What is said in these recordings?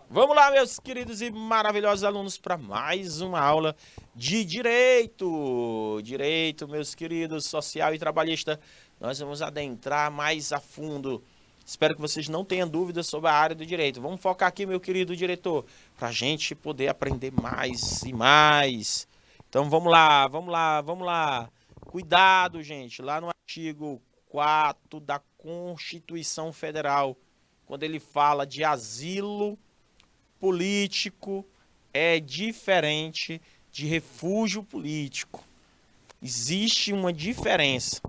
Vamos lá, meus queridos e maravilhosos alunos, para mais uma aula de Direito. Direito, meus queridos, social e trabalhista. Nós vamos adentrar mais a fundo. Espero que vocês não tenham dúvidas sobre a área do direito. Vamos focar aqui, meu querido diretor, para a gente poder aprender mais e mais. Então vamos lá, vamos lá, vamos lá. Cuidado, gente, lá no artigo 4 da Constituição Federal, quando ele fala de asilo político, é diferente de refúgio político. Existe uma diferença.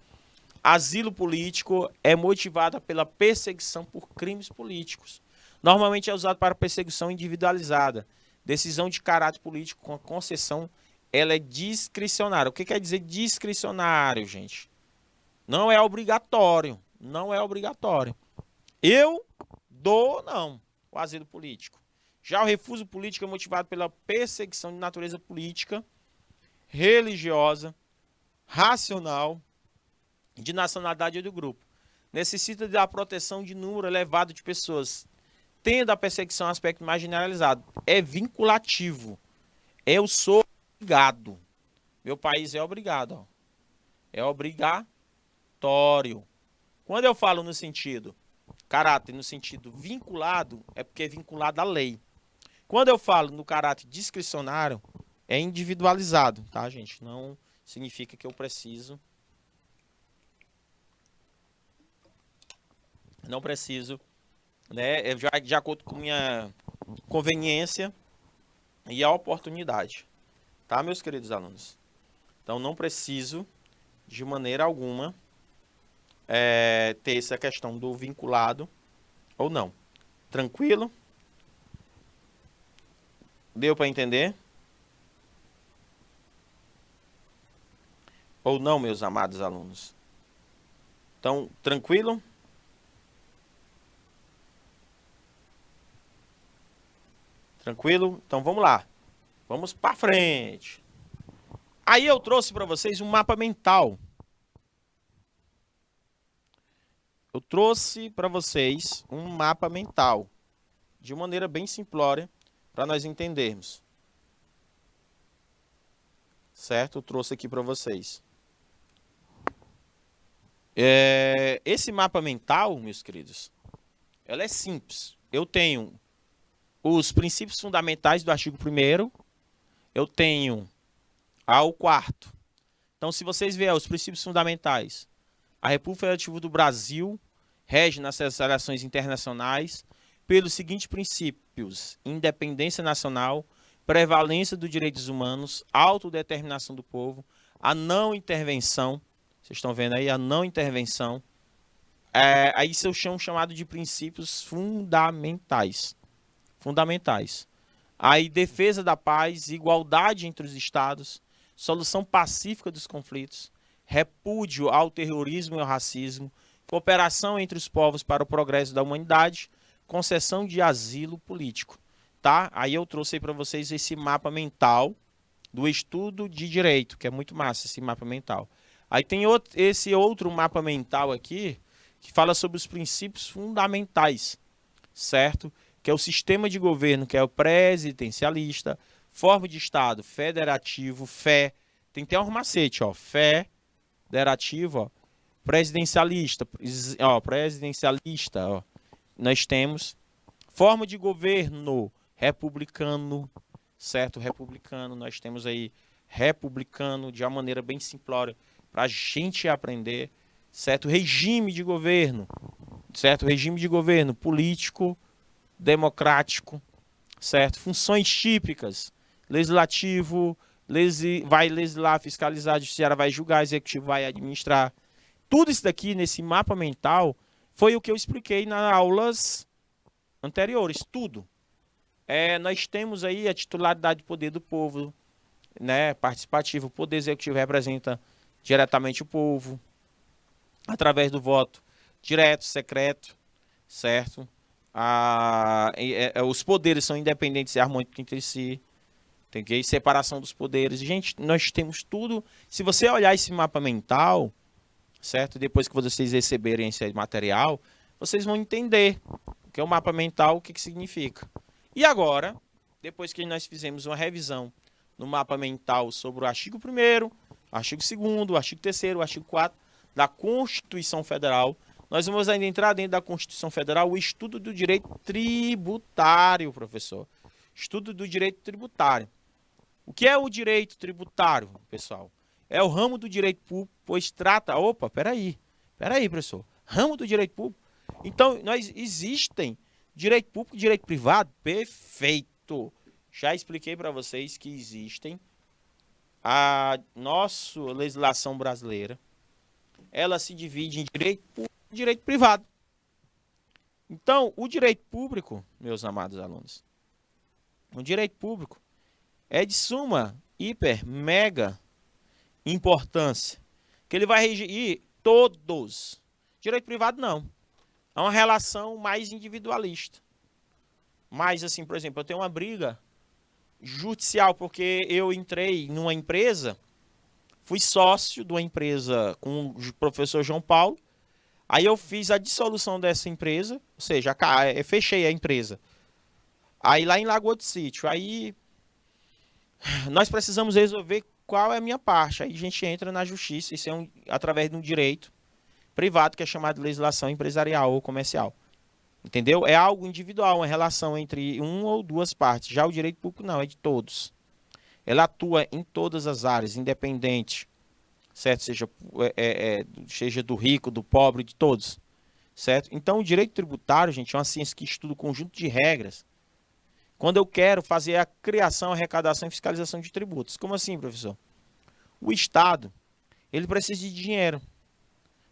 Asilo político é motivado pela perseguição por crimes políticos. Normalmente é usado para perseguição individualizada. Decisão de caráter político com a concessão, ela é discricionária. O que quer dizer discricionário, gente? Não é obrigatório. Não é obrigatório. Eu dou, não, o asilo político. Já o refúgio político é motivado pela perseguição de natureza política, religiosa, racional, de nacionalidade do grupo. Necessita da proteção de número elevado de pessoas, tendo a perseguição um aspecto mais generalizado. É vinculativo. Eu sou obrigado. Meu país é obrigado. Ó. É obrigatório. Quando eu falo no sentido caráter, no sentido vinculado, é porque é vinculado à lei. Quando eu falo no caráter discricionário, é individualizado, tá, gente? Não significa que eu preciso. Não preciso, né? Já de acordo com minha conveniência e a oportunidade, tá, meus queridos alunos? Então, não preciso, de maneira alguma, ter essa questão do vinculado ou não. Tranquilo? Deu para entender? Ou não, meus amados alunos? Então, tranquilo? Tranquilo? Então vamos lá. Vamos para frente. Aí eu trouxe para vocês um mapa mental. Eu trouxe para vocês um mapa mental, de maneira bem simplória, para nós entendermos. Certo? Eu trouxe aqui para vocês. Esse mapa mental, meus queridos, ela é simples. Eu tenho os princípios fundamentais do artigo 1º, eu tenho ao 4º. Então, se vocês verem os princípios fundamentais, a República Federativa do Brasil rege nas relações internacionais pelos seguintes princípios: independência nacional, prevalência dos direitos humanos, autodeterminação do povo, a não intervenção. Vocês estão vendo aí a não intervenção. Aí isso eu chamo chamado de princípios fundamentais. Fundamentais. Aí defesa da paz, igualdade entre os estados, solução pacífica dos conflitos, repúdio ao terrorismo e ao racismo, cooperação entre os povos para o progresso da humanidade, concessão de asilo político. Tá? Aí eu trouxe para vocês esse mapa mental do estudo de direito, que é muito massa esse mapa mental. Aí tem esse outro mapa mental aqui, que fala sobre os princípios fundamentais, certo? Que é o sistema de governo, que é o presidencialista, forma de Estado federativo, tem até um macete, ó, federativo, ó, presidencialista, ó, nós temos forma de governo republicano, certo? Republicano, nós temos aí republicano de uma maneira bem simplória para a gente aprender, certo? Regime de governo, certo? Regime de governo político, democrático, certo? Funções típicas, legislativo, vai legislar, fiscalizar, judiciário vai julgar, executivo vai administrar. Tudo isso daqui nesse mapa mental foi o que eu expliquei nas aulas anteriores, tudo. Nós temos aí a titularidade do poder do povo, né, participativo, o poder executivo representa diretamente o povo, através do voto direto, secreto, certo? Os poderes são independentes e harmônicos entre si, tem que separação dos poderes. Gente, nós temos tudo. Se você olhar esse mapa mental, certo? Depois que vocês receberem esse material, vocês vão entender o que é o mapa mental, o que significa. E agora, depois que nós fizemos uma revisão no mapa mental sobre o artigo 1º, artigo 2º, artigo 3º, artigo 4º da Constituição Federal, nós vamos ainda entrar dentro da Constituição Federal o estudo do direito tributário, professor. Estudo do direito tributário. O que é o direito tributário, pessoal? É o ramo do direito público, pois trata... Opa, peraí, professor. Ramo do direito público? Então, existem direito público e direito privado? Perfeito. Já expliquei para vocês que existem. A nossa legislação brasileira, ela se divide em direito público e direito privado. Então, o direito público, meus amados alunos, o direito público é de suma, hiper, mega importância, que ele vai regir todos. Direito privado, não. É uma relação mais individualista. Mas, assim, por exemplo, eu tenho uma briga judicial, porque eu entrei numa empresa, fui sócio de uma empresa com o professor João Paulo, aí eu fiz a dissolução dessa empresa, ou seja, fechei a empresa. Aí lá em Lagoa do Sítio, aí nós precisamos resolver qual é a minha parte. Aí a gente entra na justiça, isso é através de um direito privado que é chamado de legislação empresarial ou comercial. Entendeu? É algo individual, uma relação entre uma ou duas partes. Já o direito público não, é de todos. Ela atua em todas as áreas, independente, certo? Seja do rico, do pobre, de todos, certo? Então, o direito tributário, gente, é uma ciência que estuda o conjunto de regras. Quando eu quero fazer a criação, arrecadação e fiscalização de tributos. Como assim, professor? O Estado, ele precisa de dinheiro.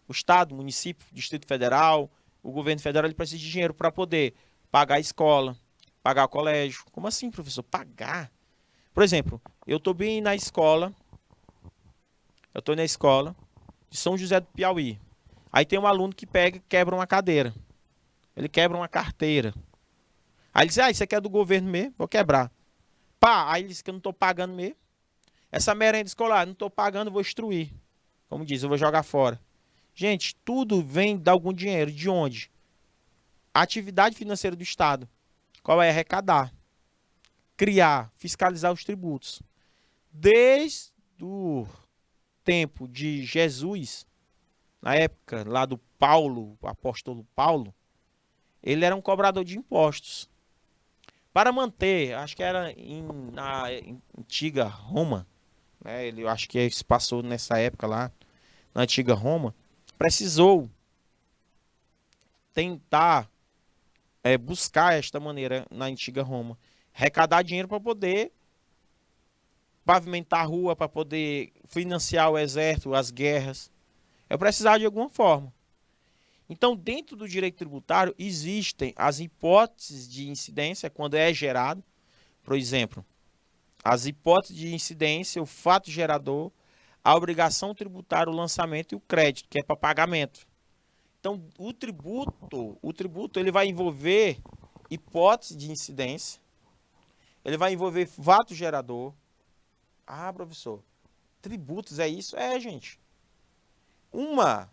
O Estado, o município, o Distrito Federal, o governo federal, ele precisa de dinheiro para poder pagar a escola, pagar o colégio. Como assim, professor? Pagar? Por exemplo, eu estou bem na escola, eu estou na escola de São José do Piauí. Aí tem um aluno que pega e quebra uma cadeira. Ele quebra uma carteira. Aí ele diz, isso aqui é do governo mesmo, vou quebrar. Pá, aí ele diz que eu não estou pagando mesmo. Essa merenda escolar, não estou pagando, vou destruir. Como diz, eu vou jogar fora. Gente, tudo vem de algum dinheiro. De onde? A atividade financeira do Estado. Qual é? Arrecadar. Criar, fiscalizar os tributos. Desde o tempo de Jesus, na época lá do Paulo, o apóstolo Paulo, ele era um cobrador de impostos. Para manter, acho que era na antiga Roma, né? Eu acho que se passou nessa época lá, na antiga Roma, precisou tentar buscar esta maneira na antiga Roma, arrecadar dinheiro para poder pavimentar a rua, para poder financiar o exército, as guerras. Eu precisava de alguma forma. Então, dentro do direito tributário, existem as hipóteses de incidência quando é gerado. Por exemplo, as hipóteses de incidência, o fato gerador, a obrigação tributária, o lançamento e o crédito, que é para pagamento. Então, o tributo ele vai envolver hipótese de incidência, ele vai envolver fato gerador. Ah, professor, tributos é isso? É, gente. Uma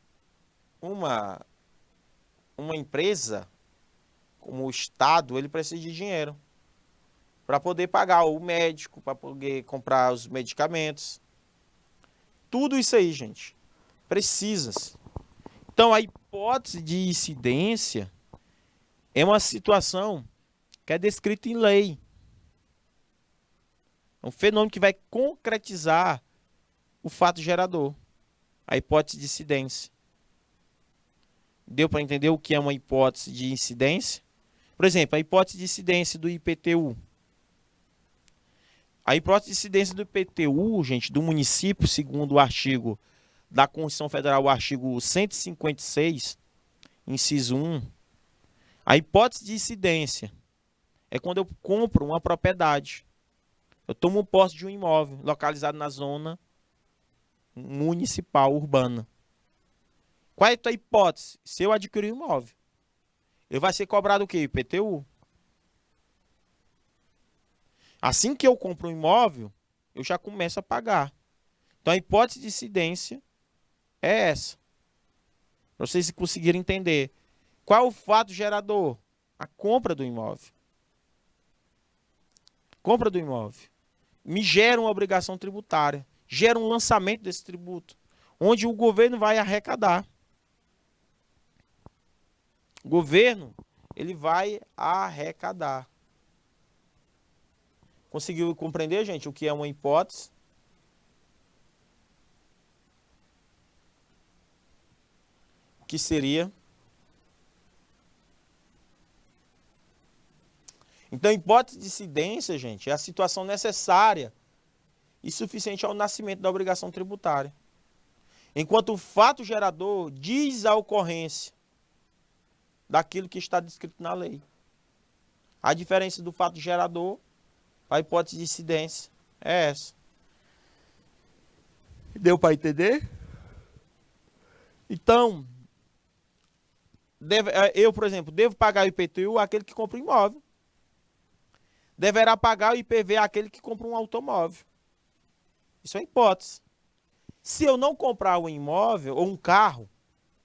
empresa, como o Estado, ele precisa de dinheiro para poder pagar o médico, para poder comprar os medicamentos. Tudo isso aí, gente, precisa-se. Então, a hipótese de incidência é uma situação que é descrita em lei. É um fenômeno que vai concretizar o fato gerador, a hipótese de incidência. Deu para entender o que é uma hipótese de incidência? Por exemplo, a hipótese de incidência do IPTU. A hipótese de incidência do IPTU, gente, do município, segundo o artigo da Constituição Federal, o artigo 156, inciso 1, a hipótese de incidência é quando eu compro uma propriedade. Eu tomo posse de um imóvel localizado na zona municipal, urbana. Qual é a tua hipótese? Se eu adquirir um imóvel, ele vai ser cobrado o quê? IPTU. Assim que eu compro um imóvel, eu já começo a pagar. Então a hipótese de incidência é essa. Para vocês conseguirem entender. Qual é o fato gerador? A compra do imóvel. compra do imóvel, me gera uma obrigação tributária, gera um lançamento desse tributo, onde o governo vai arrecadar. O governo, ele vai arrecadar. Conseguiu compreender, gente, o que é uma hipótese? O que seria? Então, hipótese de incidência, gente, é a situação necessária e suficiente ao nascimento da obrigação tributária. Enquanto o fato gerador diz a ocorrência daquilo que está descrito na lei. A diferença do fato gerador para a hipótese de incidência é essa. Deu para entender? Então, eu, por exemplo, devo pagar o IPTU àquele que compra um imóvel. Deverá pagar o IPV àquele que compra um automóvel. Isso é hipótese. Se eu não comprar um imóvel ou um carro,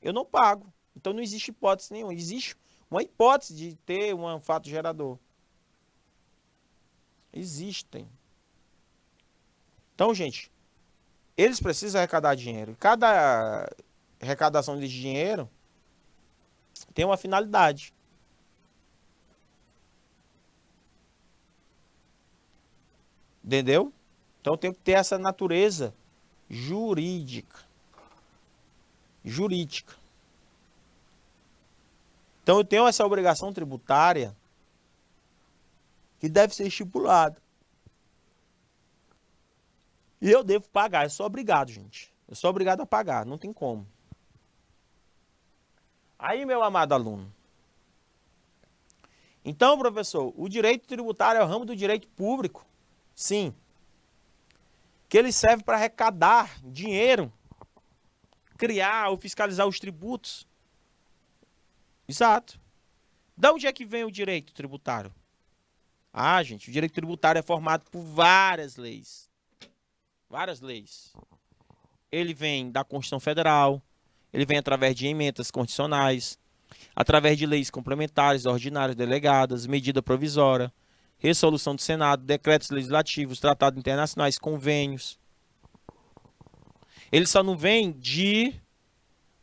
eu não pago. Então não existe hipótese nenhuma. Existe uma hipótese de ter um fato gerador. Existem. Então, gente, eles precisam arrecadar dinheiro. Cada arrecadação de dinheiro tem uma finalidade. Entendeu? Então tem que ter essa natureza jurídica. Jurídica. Então eu tenho essa obrigação tributária que deve ser estipulada. E eu devo pagar. Eu sou obrigado, gente. Eu sou obrigado a pagar. Não tem como. Aí, meu amado aluno. Então, professor, o direito tributário é o ramo do direito público. Sim. Que ele serve para arrecadar dinheiro, criar ou fiscalizar os tributos. Exato. De onde é que vem o direito tributário? Ah, gente, o direito tributário é formado por várias leis. Várias leis. Ele vem da Constituição Federal, ele vem através de emendas constitucionais, através de leis complementares, ordinárias, delegadas, medida provisória, resolução do Senado, decretos legislativos, tratados internacionais, convênios. Ele só não vem de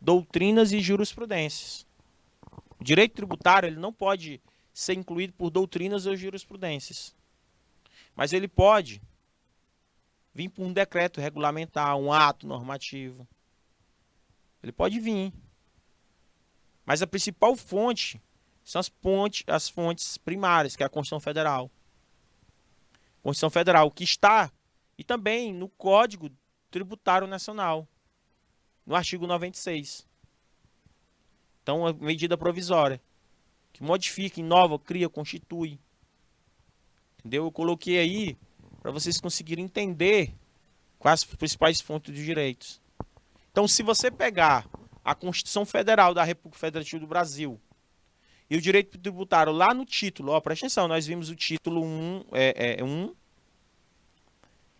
doutrinas e jurisprudências. O direito tributário ele não pode ser incluído por doutrinas ou jurisprudências. Mas ele pode vir por um decreto regulamentar, um ato normativo. Ele pode vir. Mas a principal fonte são as fontes primárias, que é a Constituição Federal. Constituição Federal, que está, e também no Código Tributário Nacional, no artigo 96. Então, a medida provisória, que modifica, inova, cria, constitui. Entendeu? Eu coloquei aí para vocês conseguirem entender quais as principais fontes dos direitos. Então, se você pegar a Constituição Federal da República Federativa do Brasil e o direito tributário lá no título, ó, presta atenção, nós vimos o título 1, 1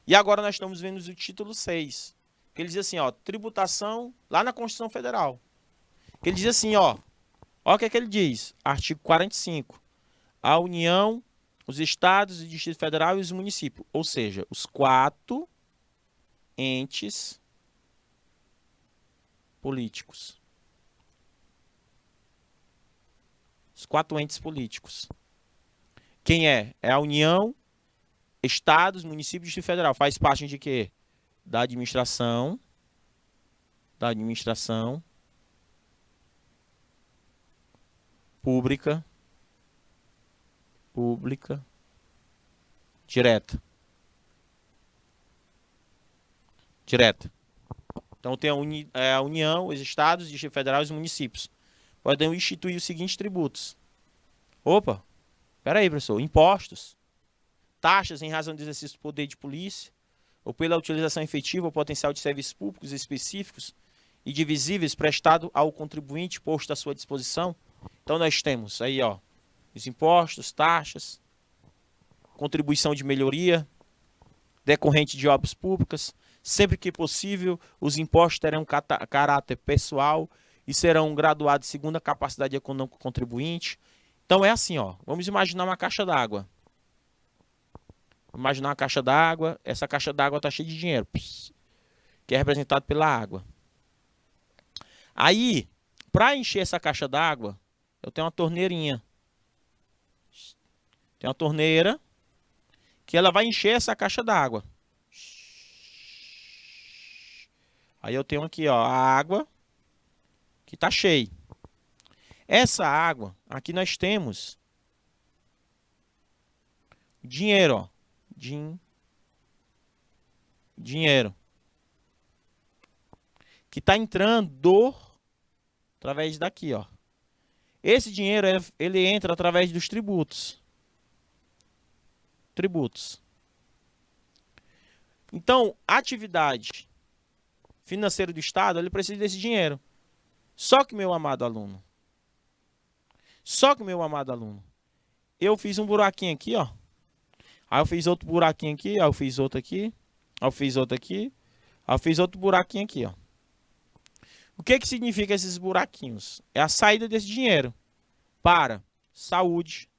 e agora nós estamos vendo o título 6. Que ele diz assim, ó, tributação, lá na Constituição Federal. Que ele diz assim, ó o que é que ele diz? Artigo 45. A União, os estados, o Distrito Federal e os municípios. Ou seja, os 4 entes políticos. Os 4 entes políticos. Quem é? É a União, estados, municípios e Distrito Federal. Faz parte de quê? Da administração. Pública, direta. Então tem a União, os estados, o Distrito Federal e os municípios. Podem instituir os seguintes tributos. Opa, peraí, professor. Impostos, taxas em razão do exercício do poder de polícia, ou pela utilização efetiva ou potencial de serviços públicos específicos e divisíveis prestado ao contribuinte posto à sua disposição. Então nós temos aí, ó, os impostos, taxas, contribuição de melhoria, decorrente de obras públicas. Sempre que possível, os impostos terão caráter pessoal e serão graduados segundo a capacidade econômica do contribuinte. Então é assim, ó, vamos imaginar uma caixa d'água. Imaginar uma caixa d'água, essa caixa d'água está cheia de dinheiro, que é representado pela água. Aí, para encher essa caixa d'água, eu tenho uma torneirinha. Tem uma torneira que ela vai encher essa caixa d'água. Aí eu tenho aqui, ó, a água que está cheia. Essa água, aqui nós temos dinheiro, ó. Dinheiro. Que está entrando através daqui, ó. Esse dinheiro, ele entra através dos tributos. Tributos. Então, a atividade financeira do Estado, ele precisa desse dinheiro. Só que, meu amado aluno, eu fiz um buraquinho aqui, ó. Aí eu fiz outro buraquinho aqui, aí eu fiz outro aqui, aí eu fiz outro aqui, aí eu fiz outro buraquinho aqui, ó. O que que significa esses buraquinhos? É a saída desse dinheiro para saúde,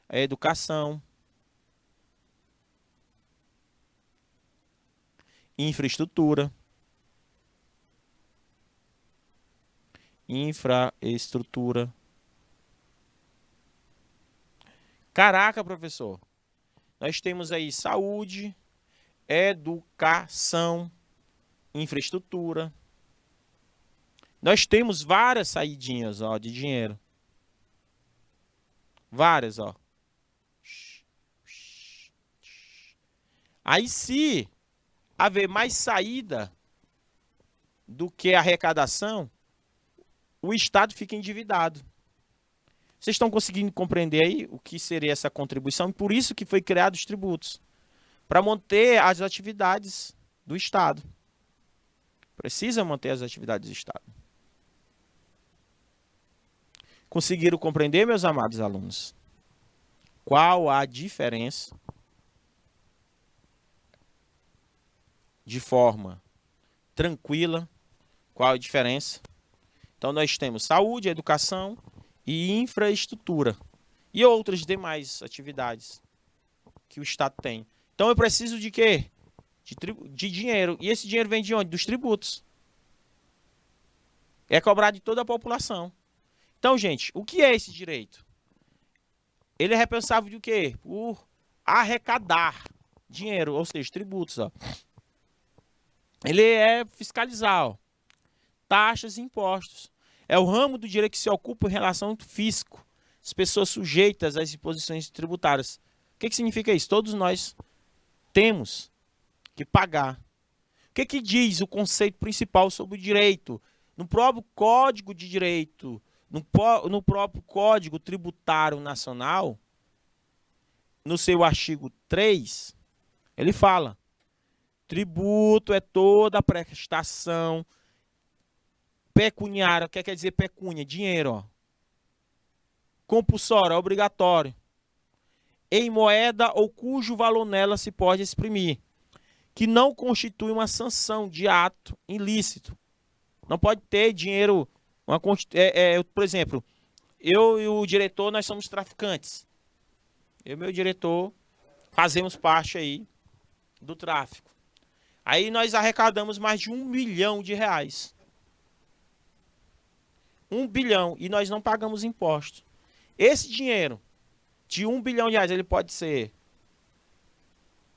educação, infraestrutura. Caraca, professor. Nós temos aí saúde, educação, infraestrutura. Nós temos várias saidinhas, ó, de dinheiro. Várias, ó. Aí, se haver mais saída do que arrecadação, o Estado fica endividado. Vocês estão conseguindo compreender aí o que seria essa contribuição? E por isso que foi criado os tributos. Para manter as atividades do Estado. Precisa manter as atividades do Estado. Conseguiram compreender, meus amados alunos? Qual a diferença? De forma tranquila. Qual a diferença? Então, nós temos saúde, educação e infraestrutura. E outras demais atividades que o Estado tem. Então, eu preciso de quê? De dinheiro. E esse dinheiro vem de onde? Dos tributos. É cobrado de toda a população. Então, gente, o que é esse direito? Ele é responsável de quê? Por arrecadar dinheiro, ou seja, tributos. Ó. Ele é fiscalizar, ó, taxas e impostos. É o ramo do direito que se ocupa em relação ao fisco, as pessoas sujeitas às imposições tributárias. O que significa isso? Todos nós temos que pagar. O que diz o conceito principal sobre o direito? No próprio Código de Direito, no próprio Código Tributário Nacional, no seu artigo 3, ele fala: tributo é toda prestação pecuniária. O que quer dizer pecúnia? Dinheiro, ó. Compulsório, obrigatório. Em moeda ou cujo valor nela se pode exprimir. Que não constitui uma sanção de ato ilícito. Não pode ter dinheiro... por exemplo, eu e o diretor, nós somos traficantes. Eu e meu diretor fazemos parte aí do tráfico. Aí nós arrecadamos mais de R$1 bilhão. 1 bilhão. E nós não pagamos imposto. Esse dinheiro de R$1 bilhão,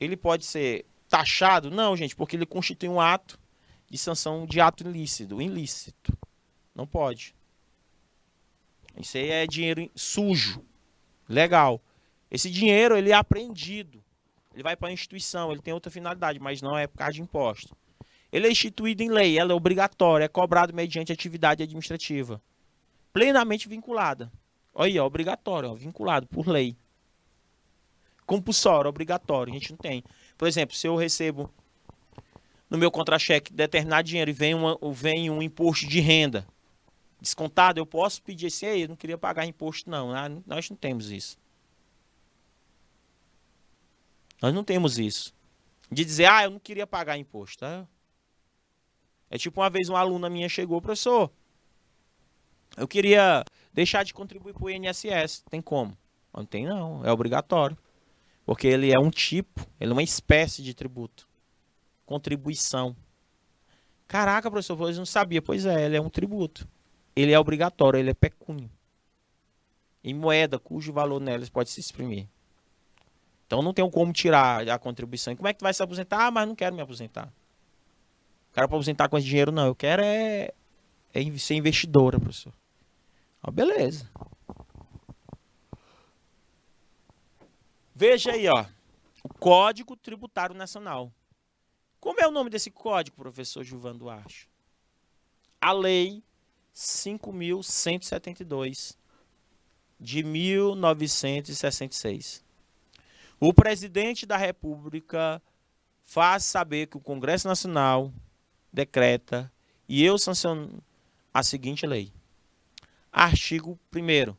ele pode ser taxado? Não, gente, porque ele constitui um ato de sanção de ato ilícito. Não pode. Isso aí é dinheiro sujo. Legal. Esse dinheiro, ele é apreendido. Ele vai para a instituição, ele tem outra finalidade, mas não é por causa de imposto. Ele é instituído em lei, ela é obrigatória, é cobrado mediante atividade administrativa. Plenamente vinculada. Olha aí, ó, obrigatório, ó, vinculado por lei. Compulsório, obrigatório, a gente não tem. Por exemplo, se eu recebo no meu contra-cheque determinado dinheiro e vem um imposto de renda descontado, eu posso pedir assim: eu não queria pagar imposto não, nós não temos isso. Nós não temos isso. De dizer, eu não queria pagar imposto. É tipo uma vez uma aluna minha chegou: professor, eu queria deixar de contribuir para o INSS. Tem como? Não tem não, é obrigatório. Porque ele é um tipo, ele é uma espécie de tributo. Contribuição. Caraca, professor, eu não sabia. Pois é, ele é um tributo. Ele é obrigatório, ele é pecúnio. Em moeda, cujo valor nelas pode se exprimir. Então não tem como tirar a contribuição. E como é que tu vai se aposentar? Ah, mas não quero me aposentar. Não quero aposentar com esse dinheiro, não. Eu quero ser investidora, professor. Ah, beleza. Veja aí, ó. O Código Tributário Nacional. Como é o nome desse código, professor Gilvan Duarte? A Lei 5.172 de 1966. O presidente da República faz saber que o Congresso Nacional decreta e eu sanciono a seguinte lei. Artigo 1º.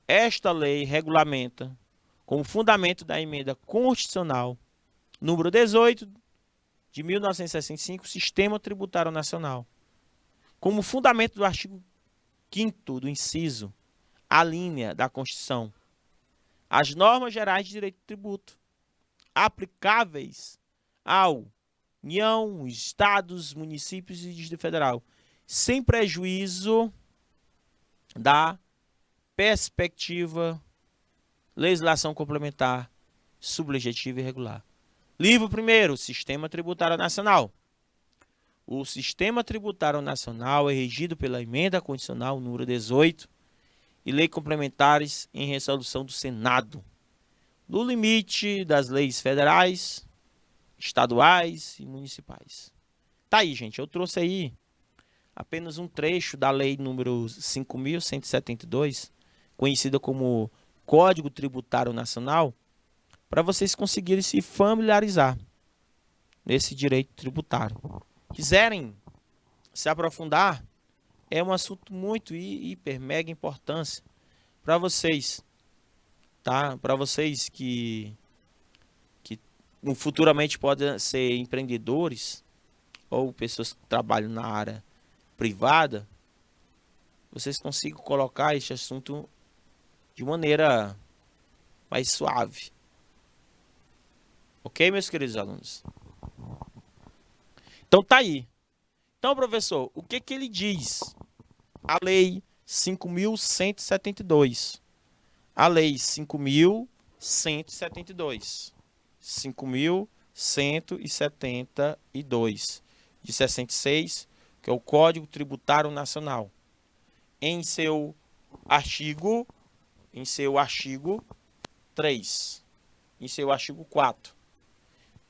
Esta lei regulamenta, como fundamento da emenda constitucional número 18 de 1965, o Sistema Tributário Nacional. Como fundamento do artigo 5º do inciso, a linha da Constituição, as normas gerais de direito de tributo, aplicáveis ao União, Estados, municípios e Distrito Federal, sem prejuízo da perspectiva, legislação complementar, subjetiva e regular. Livro 1º, Sistema Tributário Nacional. O Sistema Tributário Nacional é regido pela Emenda Constitucional número 18 e leis complementares em resolução do Senado, no limite das leis federais, estaduais e municipais. Tá aí, gente, eu trouxe aí apenas um trecho da lei número 5.172, conhecida como Código Tributário Nacional, para vocês conseguirem se familiarizar nesse direito tributário. Quiserem se aprofundar, é um assunto muito hiper, mega importância para vocês, tá? Para vocês que futuramente podem ser empreendedores ou pessoas que trabalham na área privada, vocês consigam colocar este assunto de maneira mais suave. Ok, meus queridos alunos? Então tá aí. Então, professor, o que ele diz? A Lei 5.172. A Lei 5.172. 5.172 de 66, que é o Código Tributário Nacional. Em seu artigo 3, em seu artigo 4.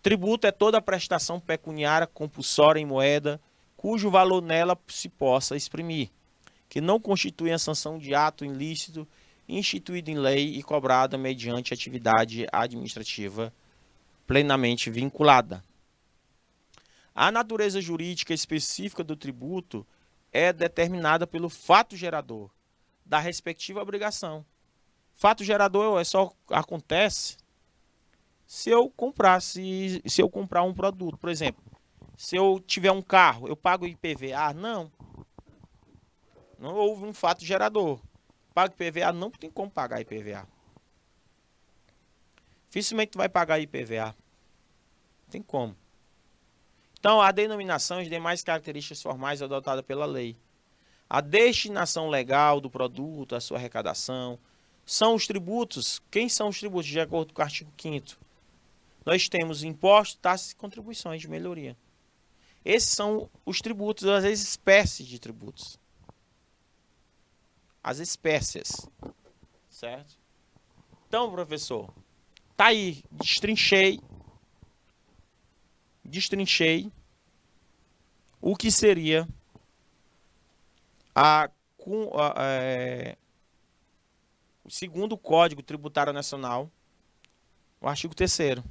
Tributo é toda prestação pecuniária compulsória em moeda, cujo valor nela se possa exprimir, que não constitui a sanção de ato ilícito instituído em lei e cobrada mediante atividade administrativa plenamente vinculada. A natureza jurídica específica do tributo é determinada pelo fato gerador da respectiva obrigação. Fato gerador só acontece se eu comprar um produto. Por exemplo, se eu tiver um carro, eu pago IPVA? Não. Não houve um fato gerador. Pago IPVA? Não tem como pagar IPVA. Dificilmente tu vai pagar IPVA. Não tem como. Então, a denominação e as demais características formais adotadas pela lei. A destinação legal do produto, a sua arrecadação, são os tributos. Quem são os tributos? De acordo com o artigo 5º. Nós temos impostos, taxas e contribuições de melhoria. Esses são os tributos, as espécies de tributos. As espécies. Certo? Então, professor, tá aí, destrinchei o que seria o segundo Código Tributário Nacional, o artigo 3º.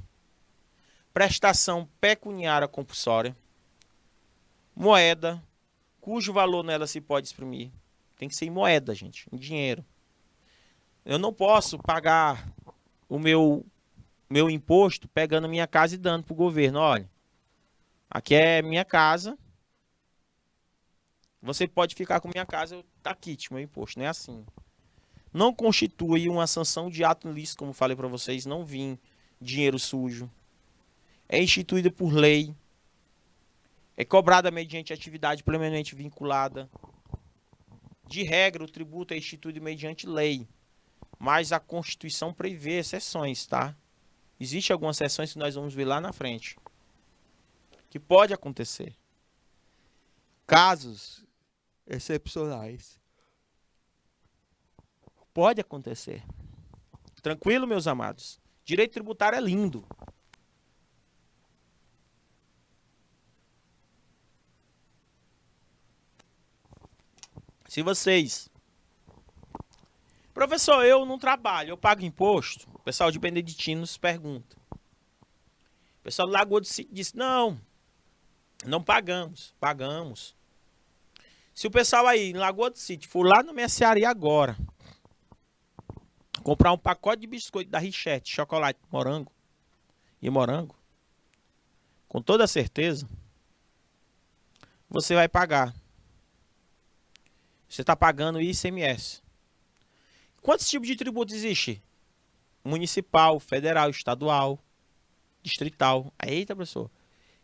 Prestação pecuniária compulsória, moeda, cujo valor nela se pode exprimir. Tem que ser em moeda, gente, em dinheiro. Eu não posso pagar o meu imposto pegando a minha casa e dando para o governo. Olha, aqui é minha casa, você pode ficar com minha casa, tá quite meu imposto. Não é assim. Não constitui uma sanção de ato ilícito, como falei para vocês, não vim dinheiro sujo. É instituída por lei. É cobrada mediante atividade plenamente vinculada. De regra, o tributo é instituído mediante lei. Mas a Constituição prevê exceções, tá? Existem algumas exceções que nós vamos ver lá na frente. Que pode acontecer. Casos excepcionais. Pode acontecer. Tranquilo, meus amados? Direito tributário é lindo. Se vocês... Professor, eu não trabalho, eu pago imposto. O pessoal de Beneditinos pergunta. O pessoal do Lagoa do Sítio disse, não pagamos. Pagamos. Se o pessoal aí em Lagoa do Sítio for lá no mercearia agora, comprar um pacote de biscoito da Richette, chocolate, morango, com toda certeza, você vai pagar. Você está pagando ICMS. Quantos tipos de tributo existe? Municipal, federal, estadual, distrital. Eita, professor.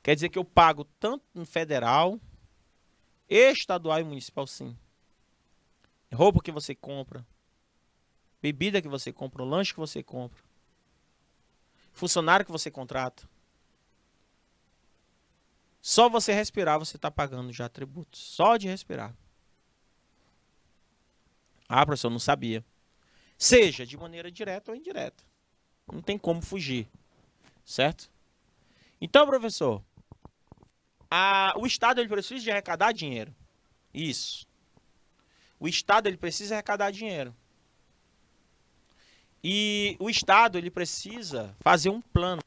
Quer dizer que eu pago tanto no federal, estadual e municipal, sim. Roupa que você compra, bebida que você compra, lanche que você compra, funcionário que você contrata. Só você respirar, você está pagando já tributos. Só de respirar. Ah, professor, não sabia. Seja de maneira direta ou indireta. Não tem como fugir. Certo? Então, professor, o Estado ele precisa de arrecadar dinheiro. Isso. O Estado ele precisa arrecadar dinheiro. E o Estado ele precisa fazer um plano.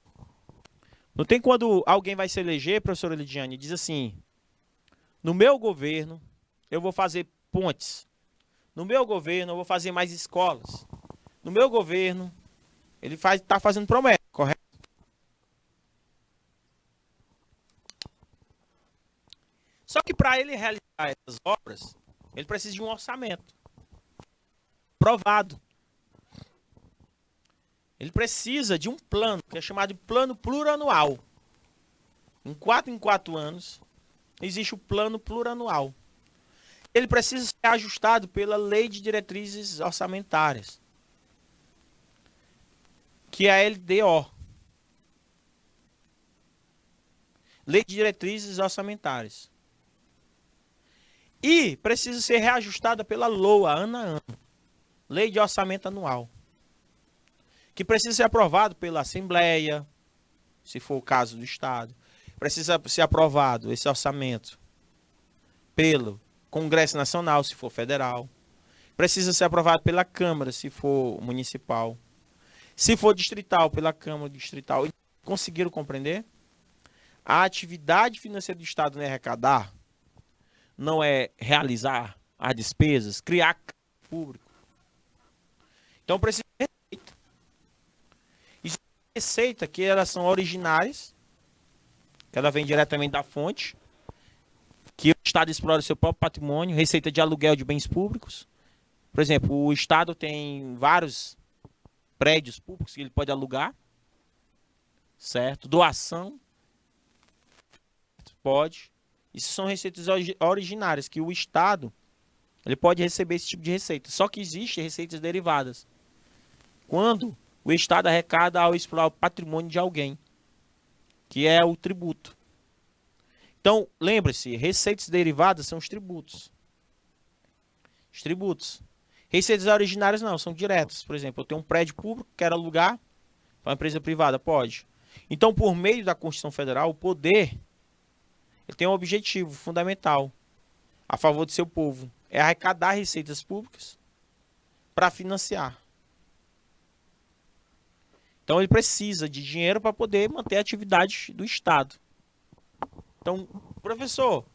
Não tem quando alguém vai se eleger, professora Lidiane, e diz assim, no meu governo eu vou fazer pontes. No meu governo eu vou fazer mais escolas. No meu governo ele está fazendo promessa, correto? Só que para ele realizar essas obras, ele precisa de um orçamento provado. Ele precisa de um plano, que é chamado de plano plurianual. Em 4 anos, existe o plano plurianual. Ele precisa ser ajustado pela Lei de Diretrizes Orçamentárias, que é a LDO. Lei de Diretrizes Orçamentárias. E precisa ser reajustada pela LOA, ano a ano. Lei de Orçamento Anual. Que precisa ser aprovado pela Assembleia, se for o caso do Estado. Precisa ser aprovado esse orçamento pelo Congresso Nacional, se for federal. Precisa ser aprovado pela Câmara, se for municipal. Se for distrital, pela Câmara Distrital. Conseguiram compreender? A atividade financeira do Estado não é arrecadar, não é realizar as despesas, criar público. Então precisa de receita. Existe receita que elas são originárias, que ela vem diretamente da fonte, que o Estado explora o seu próprio patrimônio, receita de aluguel de bens públicos. Por exemplo, o Estado tem vários prédios públicos que ele pode alugar, certo? Doação, pode. Isso são receitas originárias, que o Estado ele pode receber esse tipo de receita. Só que existem receitas derivadas. Quando o Estado arrecada ao explorar o patrimônio de alguém, que é o tributo. Então, lembre-se, receitas derivadas são os tributos. Os tributos. Receitas originárias não, são diretas. Por exemplo, eu tenho um prédio público, quero alugar para uma empresa privada, pode. Então, por meio da Constituição Federal, o poder ele tem um objetivo fundamental a favor do seu povo. É arrecadar receitas públicas para financiar. Então, ele precisa de dinheiro para poder manter a atividade do Estado. Então, professor,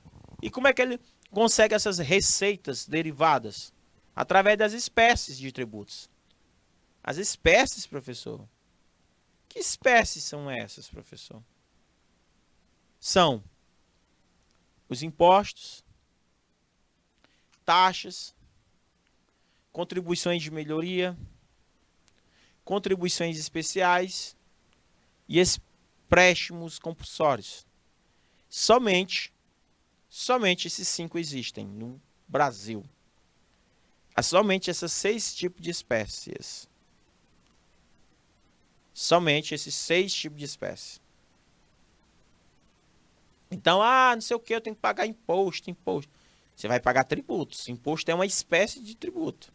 e como é que ele consegue essas receitas derivadas? Através das espécies de tributos. As espécies, professor? Que espécies são essas, professor? São os impostos, taxas, contribuições de melhoria, contribuições especiais e empréstimos compulsórios. Somente esses 5 existem no Brasil. Há somente esses 6 tipos de espécies. Somente esses 6 tipos de espécies. Então, não sei o que, eu tenho que pagar imposto. Você vai pagar tributos. Imposto é uma espécie de tributo.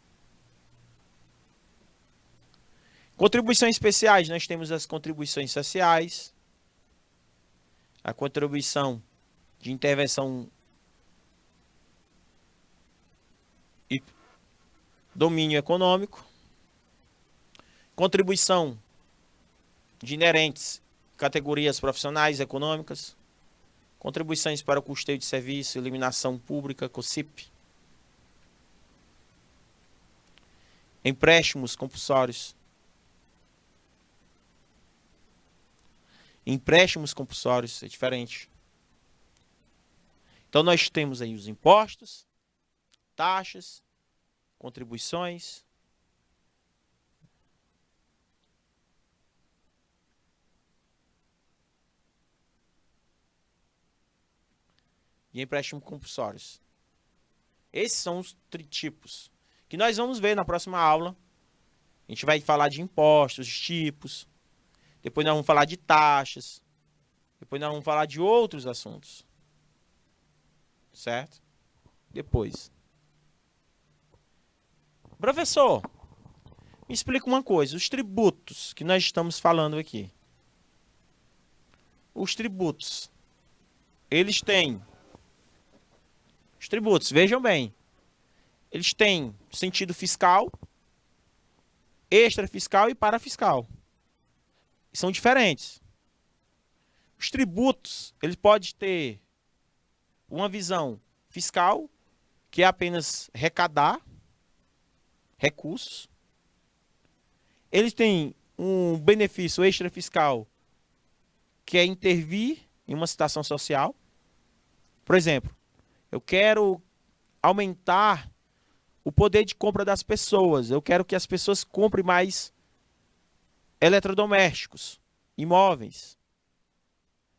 Contribuições especiais, nós temos as contribuições sociais, a contribuição de intervenção e domínio econômico, contribuição de inerentes categorias profissionais econômicas, contribuições para o custeio de serviço, iluminação pública, COSIP, empréstimos compulsórios. Empréstimos compulsórios é diferente. Então nós temos aí os impostos, taxas, contribuições, e empréstimos compulsórios. Esses são os tipos que nós vamos ver na próxima aula. A gente vai falar de impostos, tipos. Depois nós vamos falar de taxas. Depois nós vamos falar de outros assuntos. Certo? Depois. Professor, me explica uma coisa. Os tributos que nós estamos falando aqui. Os tributos. Eles têm... Os tributos, vejam bem. Eles têm sentido fiscal, extrafiscal e parafiscal. São diferentes. Os tributos, eles podem ter uma visão fiscal, que é apenas arrecadar recursos. Eles têm um benefício extrafiscal, que é intervir em uma situação social. Por exemplo, eu quero aumentar o poder de compra das pessoas. Eu quero que as pessoas comprem mais eletrodomésticos, imóveis.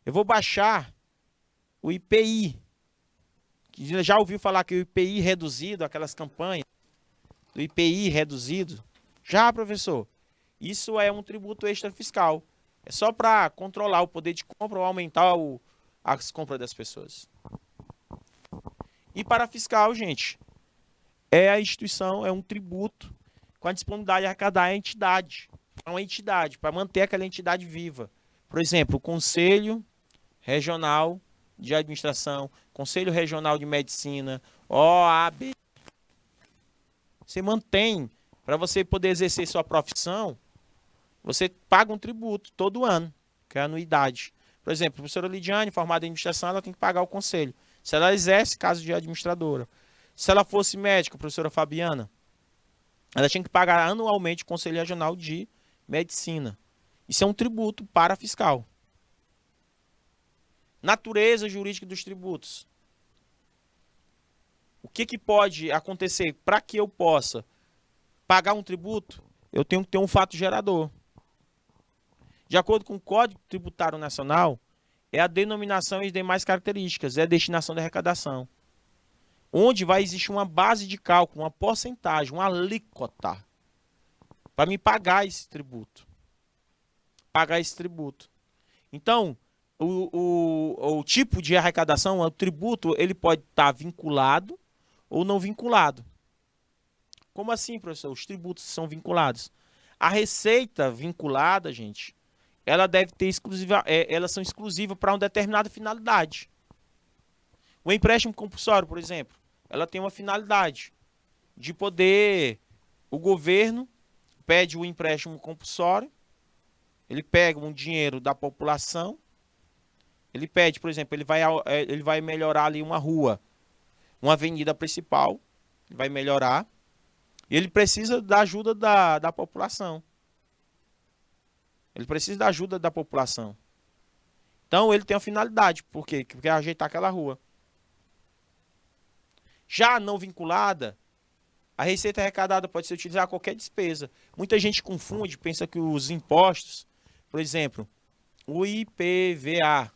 Eu vou baixar o IPI. Já ouviu falar que o IPI reduzido, aquelas campanhas do IPI reduzido? Já, professor. Isso é um tributo extrafiscal. É só para controlar o poder de compra ou aumentar as compras das pessoas. E parafiscal, gente, é a instituição, é um tributo com a disponibilidade de arrecadar a entidade. É uma entidade, para manter aquela entidade viva. Por exemplo, o Conselho Regional de Administração, Conselho Regional de Medicina, OAB. Você mantém, para você poder exercer sua profissão, você paga um tributo todo ano, que é a anuidade. Por exemplo, a professora Lidiane, formada em administração, ela tem que pagar o conselho. Se ela exerce caso de administradora. Se ela fosse médica, a professora Fabiana, ela tinha que pagar anualmente o Conselho Regional de Medicina. Isso é um tributo parafiscal. Natureza jurídica dos tributos. O que pode acontecer para que eu possa pagar um tributo? Eu tenho que ter um fato gerador. De acordo com o Código Tributário Nacional, é a denominação e as demais características, é a destinação da arrecadação. Onde vai existir uma base de cálculo, uma porcentagem, uma alíquota, para me pagar esse tributo. Então, o tipo de arrecadação, o tributo, ele pode estar vinculado ou não vinculado. Como assim, professor? Os tributos são vinculados. A receita vinculada, gente, ela deve ter elas são exclusivas para uma determinada finalidade. O empréstimo compulsório, por exemplo, ela tem uma finalidade de poder... O governo pede o empréstimo compulsório, ele pega um dinheiro da população, ele pede, por exemplo, ele vai melhorar ali uma rua, uma avenida principal, ele vai melhorar, e ele precisa da ajuda da população. Ele precisa da ajuda da população. Então, ele tem uma finalidade. Por quê? Porque é ajeitar aquela rua. Já não vinculada, a receita arrecadada pode ser utilizada a qualquer despesa. Muita gente confunde, pensa que os impostos, por exemplo, o IPVA.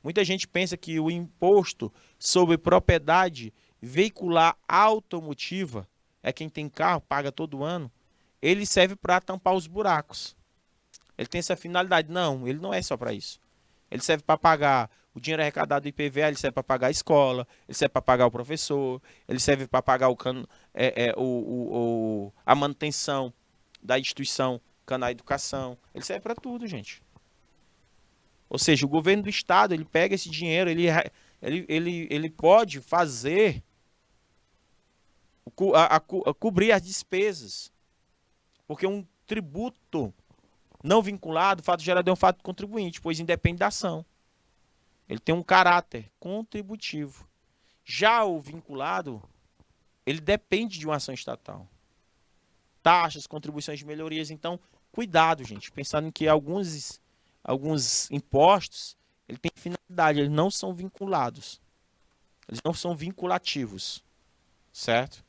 Muita gente pensa que o imposto sobre propriedade veicular automotiva, é quem tem carro, paga todo ano, ele serve para tampar os buracos. Ele tem essa finalidade. Não, ele não é só para isso. Ele serve para pagar o dinheiro arrecadado do IPVA, ele serve para pagar a escola, ele serve para pagar o professor, ele serve para pagar a manutenção da instituição Cana Educação. Ele serve para tudo, gente. Ou seja, o governo do estado, ele pega esse dinheiro, ele pode fazer, cobrir as despesas. Porque um tributo não vinculado, o fato gerador é um fato contribuinte, pois independe da ação. Ele tem um caráter contributivo. Já o vinculado, ele depende de uma ação estatal. Taxas, contribuições de melhorias. Então, cuidado, gente. Pensando que alguns impostos, ele tem finalidade, eles não são vinculados. Eles não são vinculativos. Certo?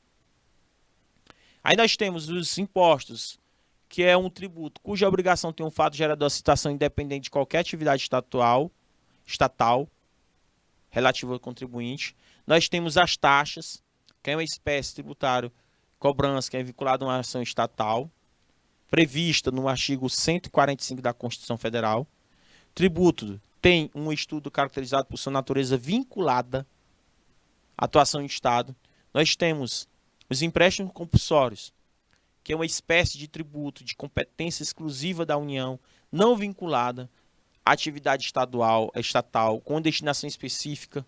Aí nós temos os impostos, que é um tributo cuja obrigação tem um fato gerador de situação independente de qualquer atividade estatal relativa ao contribuinte. Nós temos as taxas, que é uma espécie tributária, cobrança, que é vinculada a uma ação estatal, prevista no artigo 145 da Constituição Federal. Tributo tem um estudo caracterizado por sua natureza vinculada à atuação do Estado. Nós temos os empréstimos compulsórios, que é uma espécie de tributo de competência exclusiva da União, não vinculada à atividade estatal, com destinação específica,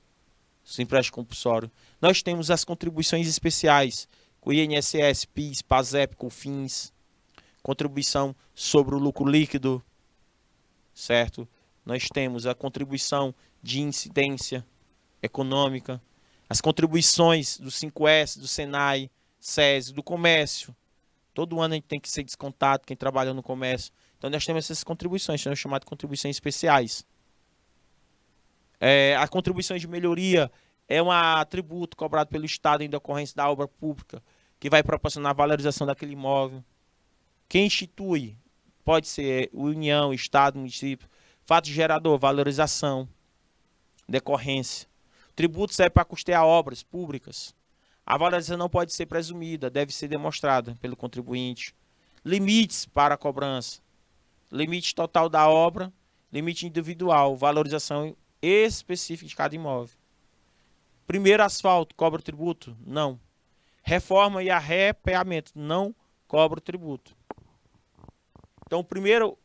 os empréstimos compulsórios. Nós temos as contribuições especiais, com o INSS, PIS, PASEP, COFINS, contribuição sobre o lucro líquido, certo? Nós temos a contribuição de incidência econômica, as contribuições do 5S, do Senai, SESI, do comércio. Todo ano a gente tem que ser descontado, quem trabalha no comércio. Então nós temos essas contribuições, são chamadas de contribuições especiais. A contribuição de melhoria é um tributo cobrado pelo Estado em decorrência da obra pública, que vai proporcionar a valorização daquele imóvel. Quem institui pode ser União, Estado, município. Fato gerador, valorização, decorrência. O tributo serve para custear obras públicas. A valorização não pode ser presumida, deve ser demonstrada pelo contribuinte. Limites para a cobrança. Limite total da obra, limite individual, valorização específica de cada imóvel. Primeiro asfalto, cobra o tributo? Não. Reforma e arrepeamento, não cobra o tributo. Então, primeiro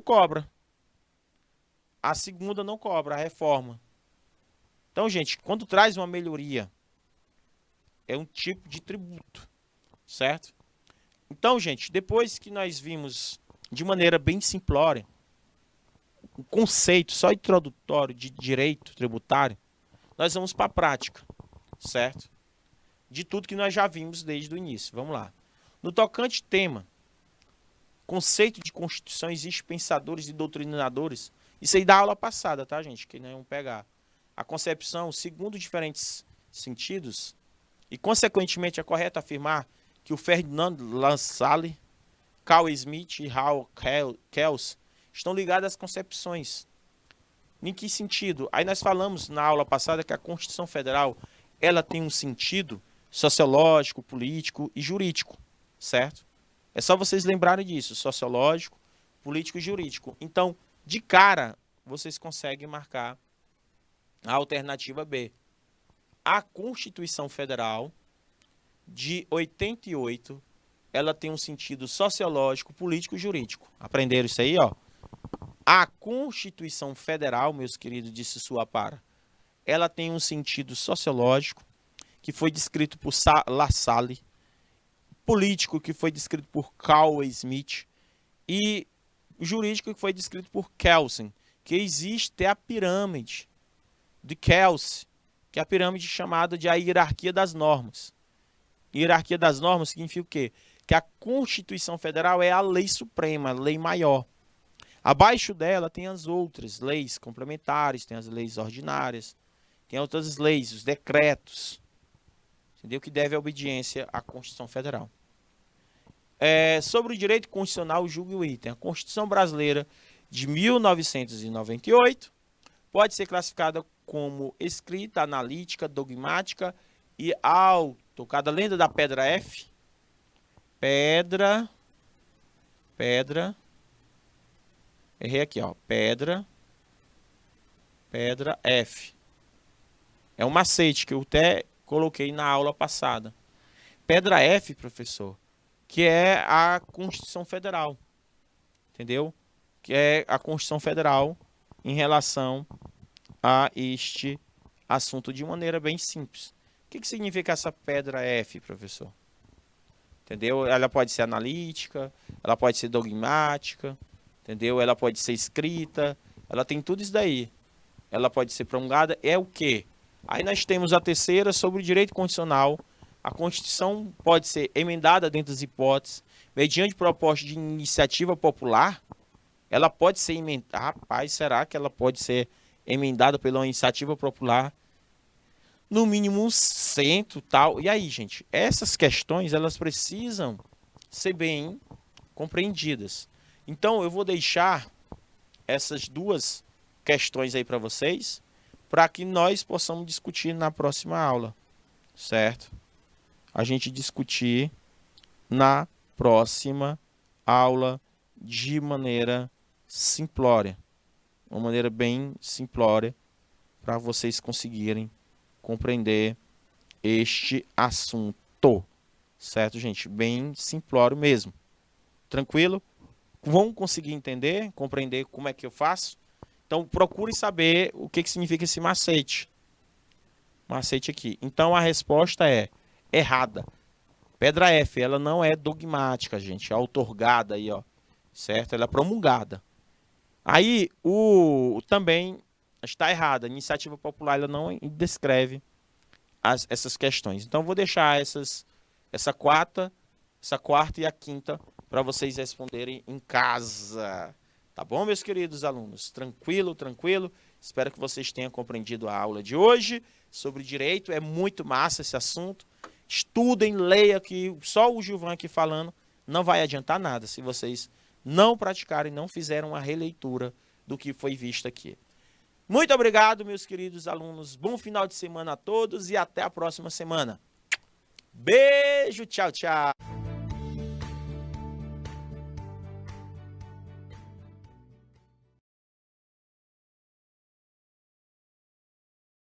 cobra. A segunda não cobra, a reforma. Então, gente, quando traz uma melhoria, é um tipo de tributo, certo? Então, gente, depois que nós vimos de maneira bem simplória o conceito só introdutório de direito tributário, nós vamos para a prática, certo? De tudo que nós já vimos desde o início. Vamos lá. No tocante tema, conceito de Constituição, existe pensadores e doutrinadores. Isso aí da aula passada, tá, gente? Que nós vamos pegar. A concepção, segundo diferentes sentidos, e consequentemente é correto afirmar que o Ferdinand Lassalle, Carl Schmitt e Hal Kels estão ligados às concepções. Em que sentido? Aí nós falamos na aula passada que a Constituição Federal ela tem um sentido sociológico, político e jurídico, certo? É só vocês lembrarem disso, sociológico, político e jurídico. Então, de cara, vocês conseguem marcar a alternativa B. A Constituição Federal de 88, ela tem um sentido sociológico, político e jurídico. Aprenderam isso aí, ó? A Constituição Federal, meus queridos, disse sua para, ela tem um sentido sociológico, que foi descrito por Lassalle, político, que foi descrito por Carl Schmitt, e jurídico, que foi descrito por Kelsen, que existe a pirâmide de Kelsen, que é a pirâmide chamada de a hierarquia das normas. Hierarquia das normas significa o quê? Que a Constituição Federal é a lei suprema, a lei maior. Abaixo dela tem as outras leis complementares, tem as leis ordinárias, tem outras leis, os decretos, entendeu? Que devem obediência à Constituição Federal. Sobre o direito constitucional, julgue o item. A Constituição brasileira de 1998. Pode ser classificada como escrita, analítica, dogmática e autocada. Lenda da pedra F. Pedra. Errei aqui, ó. Pedra F. É um macete que eu até coloquei na aula passada. Pedra F, professor, que é a Constituição Federal. Entendeu? Que é a Constituição Federal em relação a este assunto de maneira bem simples. O que significa essa pedra F, professor? Entendeu? Ela pode ser analítica, ela pode ser dogmática, entendeu? Ela pode ser escrita, ela tem tudo isso daí. Ela pode ser promulgada, é o quê? Aí nós temos a terceira sobre o direito constitucional. A Constituição pode ser emendada dentro das hipóteses, mediante proposta de iniciativa popular. Ela pode ser emendada. Rapaz, será que ela pode ser emendada pela iniciativa popular? No mínimo um cento, tal. E aí, gente, essas questões, elas precisam ser bem compreendidas. Então, eu vou deixar essas duas questões aí para vocês, para que nós possamos discutir na próxima aula, certo? A gente discutir na próxima aula de maneira simplória, uma maneira bem simplória, para vocês conseguirem compreender este assunto, certo, gente? Bem simplório mesmo. Tranquilo? Vão conseguir entender, compreender como é que eu faço? Então, procurem saber o que significa esse macete. Macete aqui. Então, a resposta é errada. Pedra F, ela não é dogmática, gente. É outorgada aí, ó. Certo? Ela é promulgada. Aí, também está errada. A iniciativa popular, ela não descreve essas questões. Então, vou deixar essa quarta e a quinta para vocês responderem em casa. Tá bom, meus queridos alunos? Tranquilo, tranquilo. Espero que vocês tenham compreendido a aula de hoje sobre direito. É muito massa esse assunto. Estudem, leia, que só o Gilvan aqui falando não vai adiantar nada se vocês não praticarem, não fizerem uma releitura do que foi visto aqui. Muito obrigado, meus queridos alunos. Bom final de semana a todos e até a próxima semana. Beijo, tchau, tchau.